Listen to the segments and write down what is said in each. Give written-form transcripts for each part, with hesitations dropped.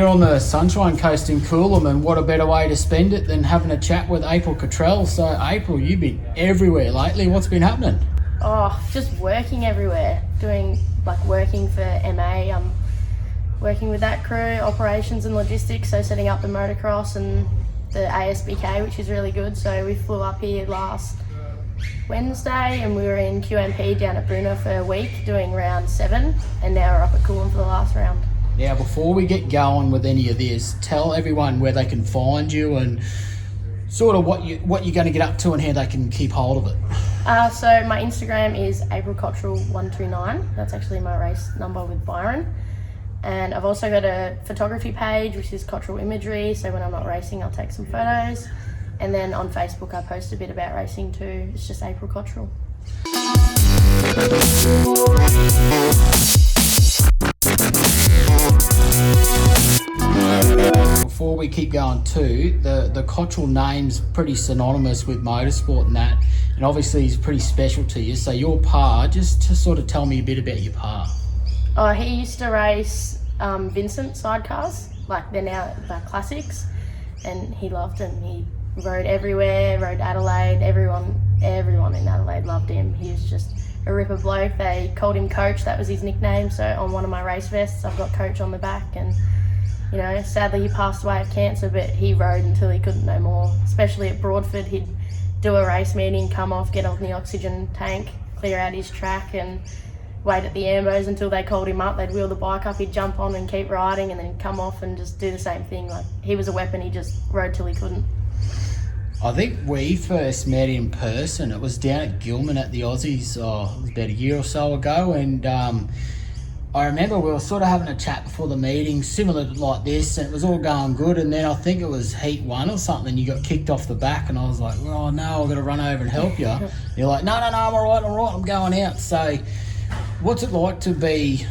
here on the Sunshine Coast in Coolum, and what a better way to spend it than having a chat with April Cottrell. So, April, you've been everywhere lately. What's been happening? Oh, just working everywhere. Working for MA. I'm working with that crew, operations and logistics, so setting up the motocross and the ASBK, which is really good. So we flew up here last Wednesday and we were in QMP down at Bruno for a week doing round 7, and now we're up at Coolum for the last round. Now, before we get going with any of this, tell everyone where they can find you and sort of what you're going to get up to and how they can keep hold of it. So my Instagram is aprilcottrell129. That's actually my race number with Byron. And I've also got a photography page, which is Cottrell Imagery. So when I'm not racing, I'll take some photos. And then on Facebook, I post a bit about racing too. It's just April Cottrell. Before we keep going too, the Cottrell name's pretty synonymous with motorsport and that, and obviously he's pretty special to you. So your pa, just to sort of tell me a bit about your pa. Oh, he used to race Vincent sidecars, they're now classics, and he loved them. He rode everywhere, rode Adelaide. Everyone in Adelaide loved him. He was just a ripper bloke. They called him Coach, that was his nickname. So on one of my race vests, I've got Coach on the back, and you know, sadly he passed away of cancer, but he rode until he couldn't no more. Especially at Broadford, he'd do a race meeting, come off, get on the oxygen tank, clear out his track, and wait at the ambos until they called him up. They'd wheel the bike up, he'd jump on and keep riding, and then come off and just do the same thing. He was a weapon, he just rode till he couldn't. I think we first met in person. It was down at Gillman at the Aussies, it was about a year or so ago, and I remember we were sort of having a chat before the meeting, similar like this, and it was all going good, and then I think it was heat 1 or something, you got kicked off the back, and I was like, oh no, I've got to run over and help you. You're like, no, I'm all right, I'm going out. So what's it like to be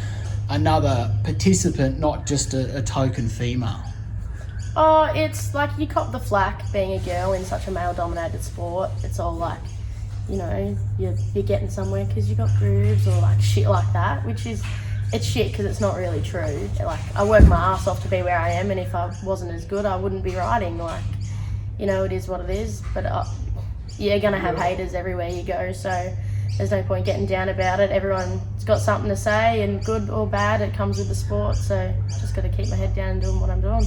another participant, not just a token female? Oh, it's like you cop the flack being a girl in such a male-dominated sport. It's all like, you know, you're getting somewhere because you got grooves or shit like that, which is, it's shit because it's not really true. I work my ass off to be where I am, and if I wasn't as good, I wouldn't be riding. You know, it is what it is, but you're going to have haters everywhere you go, so there's no point getting down about it. Everyone's got something to say, and good or bad, it comes with the sport, so just got to keep my head down and doing what I'm doing.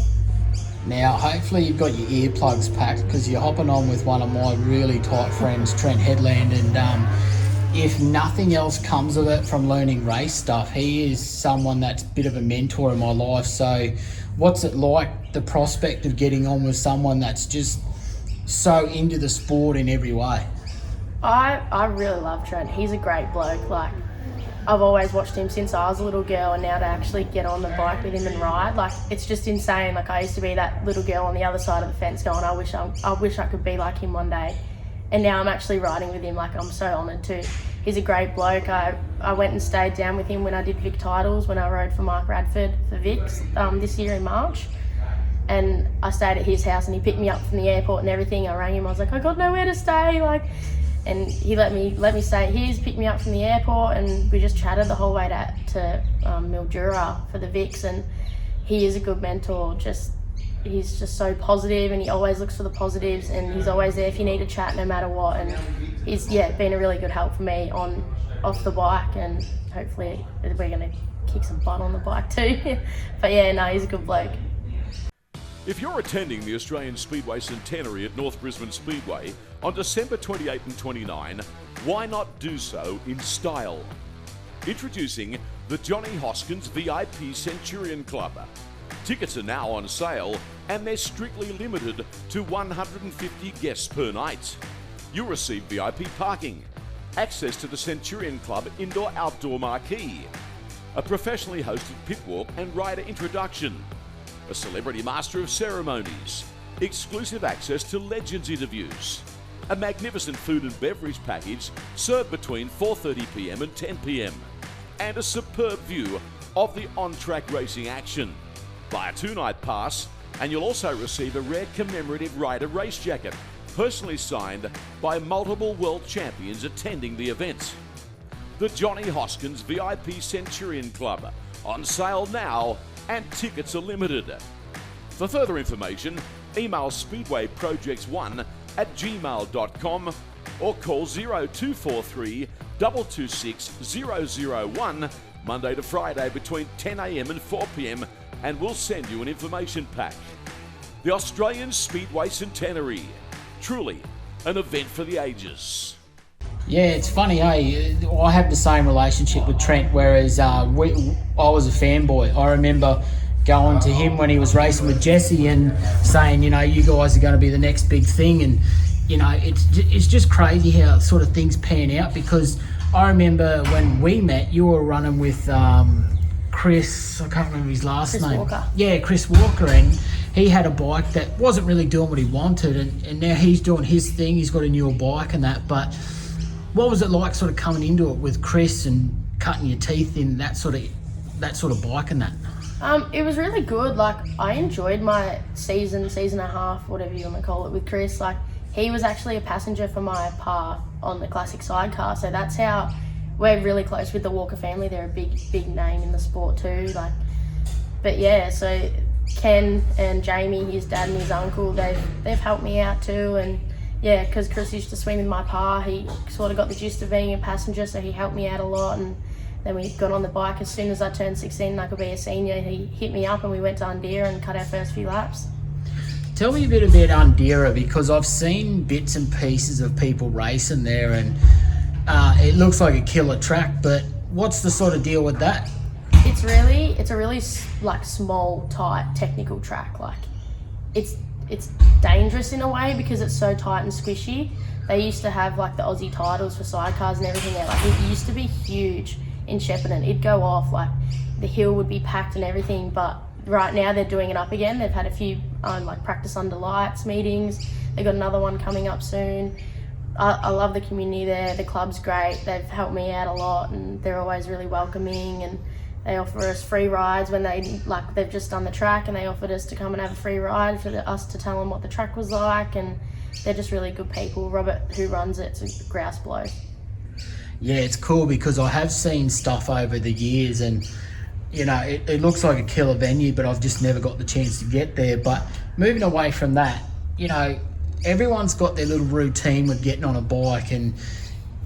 Now, hopefully you've got your earplugs packed, because you're hopping on with one of my really tight friends, Trent Headland, and if nothing else comes of it from learning race stuff, he is someone that's a bit of a mentor in my life. So what's it like, the prospect of getting on with someone that's just so into the sport in every way? I really love Trent. He's a great bloke. I've always watched him since I was a little girl, and now to actually get on the bike with him and ride, it's just insane. I used to be that little girl on the other side of the fence going, I wish I could be like him one day. And now I'm actually riding with him. I'm so honoured too. He's a great bloke. I went and stayed down with him when I did Vic Titles, when I rode for Mike Radford for Vic's this year in March. And I stayed at his house, and he picked me up from the airport and everything. I rang him, I was like, I got nowhere to stay. And he let me stay at his, picked me up from the airport, and we just chatted the whole way to Mildura for the Vics. And he is a good mentor. He's just so positive, and he always looks for the positives, and he's always there if you need a chat no matter what. And he's been a really good help for me off the bike, and hopefully we're going to kick some butt on the bike too. But he's a good bloke. If you're attending the Australian Speedway Centenary at North Brisbane Speedway on December 28 and 29, why not do so in style? Introducing the Johnny Hoskins VIP Centurion Club. Tickets are now on sale, and they're strictly limited to 150 guests per night. You'll receive VIP parking, access to the Centurion Club indoor-outdoor marquee, a professionally hosted pit walk and rider introduction, a celebrity master of ceremonies, exclusive access to legends interviews, a magnificent food and beverage package served between 4:30 p.m. and 10 p.m, and a superb view of the on-track racing action. Buy a 2-night pass, and you'll also receive a rare commemorative rider race jacket, personally signed by multiple world champions attending the event. The Johnny Hoskins VIP Centurion Club, on sale now, and tickets are limited. For further information, email speedwayprojects1@gmail.com or call 0243 226 001 Monday to Friday between 10 a.m. and 4 p.m. and we'll send you an information pack. The Australian Speedway Centenary. Truly an event for the ages. Yeah, it's funny, hey. I have the same relationship with Trent, whereas I was a fanboy. I remember going to him when he was racing with Jesse and saying, you know, you guys are going to be the next big thing. And, you know, it's just crazy how sort of things pan out, because I remember when we met, you were running with Chris, I can't remember his last name. Walker. Yeah, Chris Walker, and he had a bike that wasn't really doing what he wanted, and now he's doing his thing. He's got a newer bike and that, but what was it like sort of coming into it with Chris and cutting your teeth in that sort of bike and that? It was really good. Like, I enjoyed my season and a half, whatever you want to call it, with Chris. Like, he was actually a passenger for my pa on the classic sidecar, so that's how we're really close with the Walker family. They're a big name in the sport too. Like, but yeah, so Ken and Jamie, his dad and his uncle, they've helped me out too. And yeah, because Chris used to swim with my pa, he sort of got the gist of being a passenger, so he helped me out a lot. And then we got on the bike as soon as I turned 16 and I could be a senior. He hit me up and we went to Undira and cut our first few laps. Tell me a bit about Undira, because I've seen bits and pieces of people racing there, and it looks like a killer track, but what's the sort of deal with that? It's a really like small, tight, technical track. Like, it's dangerous in a way because it's so tight and squishy. They used to have like the Aussie titles for sidecars and everything there. Like, it used to be huge in Shepparton. It'd go off, like the hill would be packed and everything, but right now they're doing it up again. They've had a few like practice under lights meetings. They've got another one coming up soon. I love the community there. The club's great. They've helped me out a lot, and they're always really welcoming, and they offer us free rides when they've just done the track, and they offered us to come and have a free ride for us to tell them what the track was like, and they're just really good people. Robert, who runs it's a grouse bloke. Yeah, it's cool because I have seen stuff over the years, and you know, it looks like a killer venue, but I've just never got the chance to get there. But moving away from that, you know, everyone's got their little routine with getting on a bike, and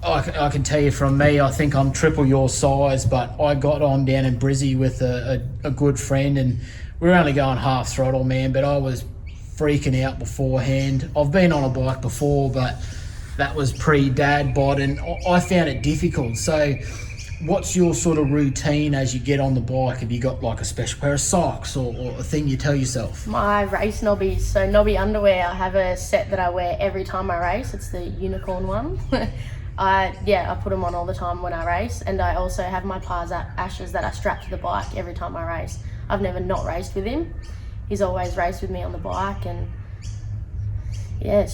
I can tell you from me, I think I'm triple your size, but I got on down in Brizzy with a good friend, and we were only going half throttle, man, but I was freaking out beforehand. I've been on a bike before, but that was pre-dad bod, and I found it difficult. So what's your sort of routine as you get on the bike? Have you got like a special pair of socks or a thing you tell yourself? My race nobbies, so nobby underwear, I have a set that I wear every time I race. It's the unicorn one. I put them on all the time when I race, and I also have my pa's ashes that I strap to the bike every time I race. I've never not raced with him. He's always raced with me on the bike, and yeah,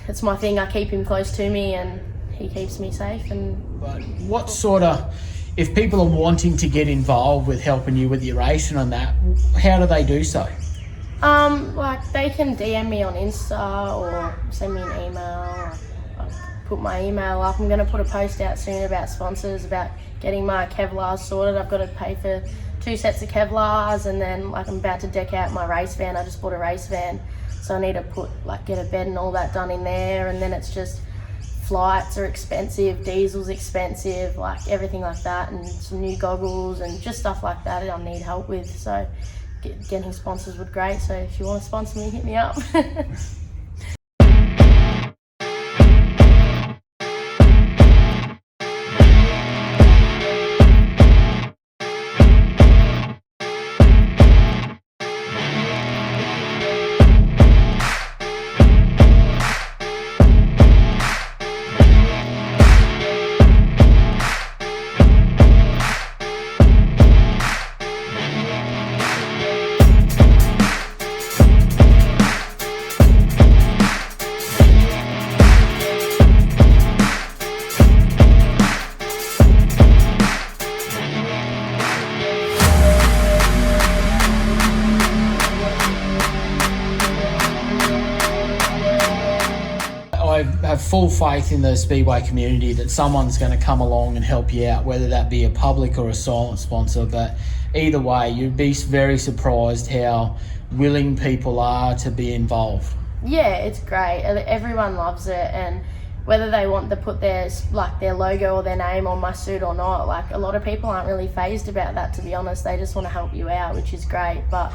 it's my thing. I keep him close to me, and he keeps me safe. And but what sort of, if people are wanting to get involved with helping you with your racing on that, how do they do so? Like, they can DM me on Insta or send me an email. I put my email up. I'm going to put a post out soon about sponsors, about getting my Kevlars sorted. I've got to pay for 2 sets of Kevlars, and then like I'm about to deck out my race van. I just bought a race van, so I need to get a bed and all that done in there, and then it's just flights are expensive, diesel's expensive, like everything like that, and some new goggles and just stuff like that I need help with. So getting sponsors would be great. So if you want to sponsor me, hit me up. I have full faith in the Speedway community that someone's going to come along and help you out, whether that be a public or a silent sponsor. But either way, you'd be very surprised how willing people are to be involved. Yeah, it's great. Everyone loves it, and whether they want to put their logo or their name on my suit or not, like, a lot of people aren't really phased about that, to be honest. They just want to help you out, which is great. But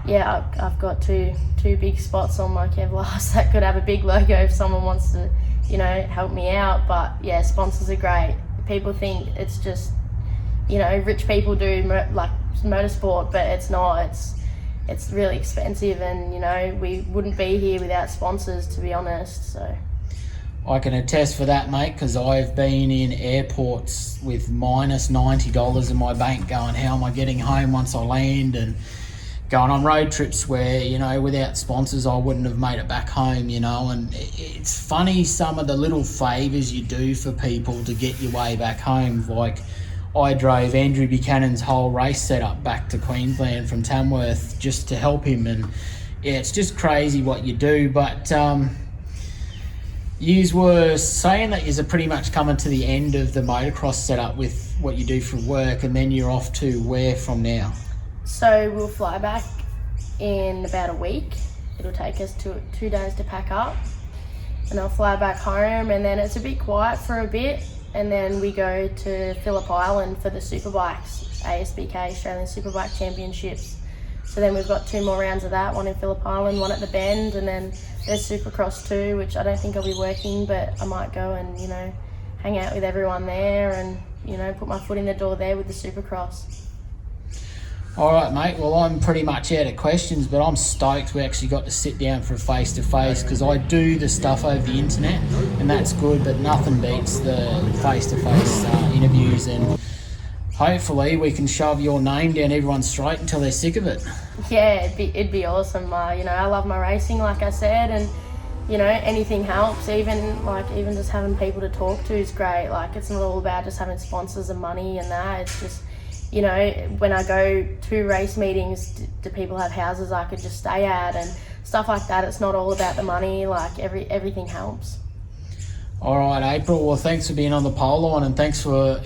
yeah, I've got two big spots on my Kevlars that could have a big logo if someone wants to, you know, help me out. But yeah, sponsors are great. People think it's just, you know, rich people do motorsport, but it's not. It's really expensive, and, you know, we wouldn't be here without sponsors, to be honest. So I can attest for that, mate, because I've been in airports with minus $90 in my bank going, how am I getting home once I land? And going on road trips where, you know, without sponsors I wouldn't have made it back home, you know. And it's funny, some of the little favours you do for people to get your way back home. Like, I drove Andrew Buchanan's whole race setup back to Queensland from Tamworth just to help him, and yeah, it's just crazy what you do. But yous were saying that yous are pretty much coming to the end of the motocross setup with what you do for work, and then you're off to where from now? So we'll fly back in about a week. It'll take us 2 days to pack up, and I'll fly back home, and then it's a bit quiet for a bit, and then we go to Phillip Island for the Superbikes, ASBK, Australian Superbike Championships. So then we've got 2 more rounds of that, one in Phillip Island, one at the Bend, and then there's Supercross too, which I don't think I'll be working, but I might go and, you know, hang out with everyone there and, you know, put my foot in the door there with the Supercross. All right, mate. Well, I'm pretty much out of questions, but I'm stoked we actually got to sit down for a face-to-face, because I do the stuff over the internet, and that's good, but nothing beats the face-to-face interviews, and hopefully we can shove your name down everyone's throat until they're sick of it. Yeah, it'd be awesome. You know, I love my racing, like I said, and, you know, anything helps. Even just having people to talk to is great. Like, it's not all about just having sponsors and money and that. It's just, you know, when I go to race meetings, do people have houses I could just stay at and stuff like that. It's not all about the money. Like, everything helps. All right, April. Well, thanks for being on the pole line, and thanks for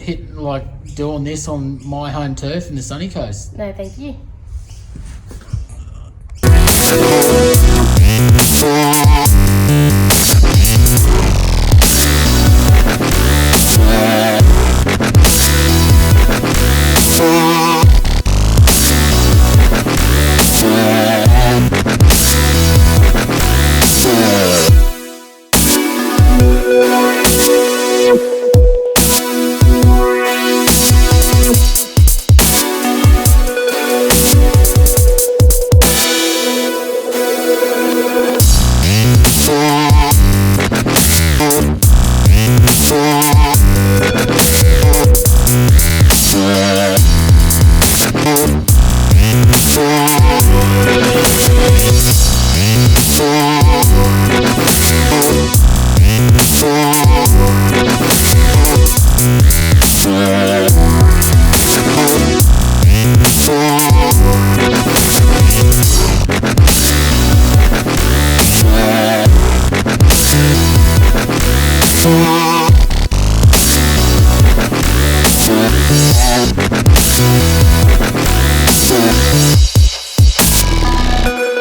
doing this on my home turf in the sunny coast. No, thank you.